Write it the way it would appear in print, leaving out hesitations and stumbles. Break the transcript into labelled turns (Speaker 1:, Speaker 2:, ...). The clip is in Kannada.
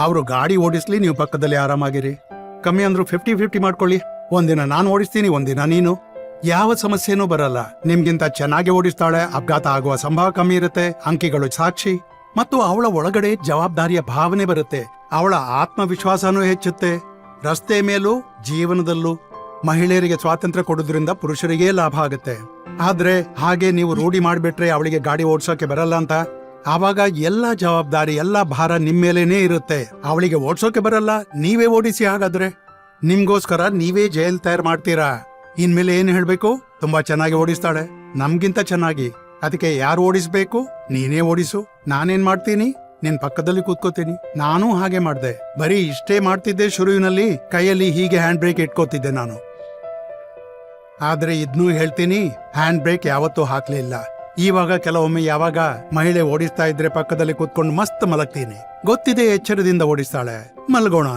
Speaker 1: ಅವರು ಗಾಡಿ ಓಡಿಸ್ಲಿ, ನೀವು ಪಕ್ಕದಲ್ಲಿ ಆರಾಮಾಗಿರಿ. ಕಮ್ಮಿ ಅಂದ್ರು 50-50 ಮಾಡ್ಕೊಳ್ಳಿ. ಒಂದಿನ ನಾನು ಓಡಿಸ್ತೀನಿ, ಒಂದಿನ ನೀನು. ಯಾವ ಸಮಸ್ಯೆನೂ ಬರಲ್ಲ. ನಿಮ್ಗಿಂತ ಚೆನ್ನಾಗಿ ಓಡಿಸ್ತಾಳೆ, ಅಪಘಾತ ಆಗುವ ಸಂಭವ ಕಮ್ಮಿ ಇರುತ್ತೆ, ಅಂಕಿಗಳು ಸಾಕ್ಷಿ. ಮತ್ತು ಅವಳ ಒಳಗಡೆ ಜವಾಬ್ದಾರಿಯ ಭಾವನೆ ಬರುತ್ತೆ, ಅವಳ ಆತ್ಮವಿಶ್ವಾಸನೂ ಹೆಚ್ಚುತ್ತೆ. ರಸ್ತೆ ಮೇಲೂ ಜೀವನದಲ್ಲೂ ಮಹಿಳೆಯರಿಗೆ ಸ್ವಾತಂತ್ರ್ಯ ಕೊಡೋದ್ರಿಂದ ಪುರುಷರಿಗೆ ಲಾಭ ಆಗುತ್ತೆ. ಆದ್ರೆ ಹಾಗೆ ನೀವು ರೂಢಿ ಮಾಡ್ಬಿಟ್ರೆ ಅವಳಿಗೆ ಗಾಡಿ ಓಡ್ಸೋಕೆ ಬರಲ್ಲ ಅಂತ, ಆವಾಗ ಎಲ್ಲಾ ಜವಾಬ್ದಾರಿ, ಎಲ್ಲಾ ಭಾರ ನಿಮ್ಮೇಲೇನೆ ಇರುತ್ತೆ. ಅವಳಿಗೆ ಓಡ್ಸೋಕೆ ಬರಲ್ಲ, ನೀವೇ ಓಡಿಸಿ. ಹಾಗಾದ್ರೆ ನಿಮ್ಗೋಸ್ಕರ ನೀವೇ ಜೈಲ್ ತಯಾರು ಮಾಡ್ತೀರಾ. ಇನ್ಮೇಲೆ ಏನ್ ಹೇಳ್ಬೇಕು? ತುಂಬಾ ಚೆನ್ನಾಗಿ ಓಡಿಸ್ತಾಳೆ, ನಮ್ಗಿಂತ ಚೆನ್ನಾಗಿ. ಅದಕ್ಕೆ ಯಾರು ಓಡಿಸ್ಬೇಕು? ನೀನೇ ಓಡಿಸು. ನಾನೇನ್ ಮಾಡ್ತೀನಿ? ನಿನ್ ಪಕ್ಕದಲ್ಲಿ ಕೂತ್ಕೋತೀನಿ. ನಾನೂ ಹಾಗೆ ಮಾಡ್ದೆ. ಬರೀ ಇಷ್ಟೇ ಮಾಡ್ತಿದ್ದೆ ಶುರುವಿನಲ್ಲಿ, ಕೈಯಲ್ಲಿ ಹೀಗೆ ಹ್ಯಾಂಡ್ ಬ್ರೇಕ್ ಇಟ್ಕೋತಿದ್ದೆ ನಾನು. ಆದ್ರೆ ಇದ್ನೂ ಹೇಳ್ತೀನಿ, ಹ್ಯಾಂಡ್ ಬ್ರೇಕ್ ಯಾವತ್ತೂ ಹಾಕ್ಲಿಲ್ಲ. ಇವಾಗ ಕೆಲವೊಮ್ಮೆ ಯಾವಾಗ ಮಹಿಳೆ ಓಡಿಸ್ತಾ ಇದ್ರೆ ಪಕ್ಕದಲ್ಲಿ ಕೂತ್ಕೊಂಡು ಮಸ್ತ್ ಮಲಗ್ತೀನಿ. ಗೊತ್ತಿದೆ ಎಚ್ಚರದಿಂದ ಓಡಿಸ್ತಾಳೆ, ಮಲ್ಗೋಣ.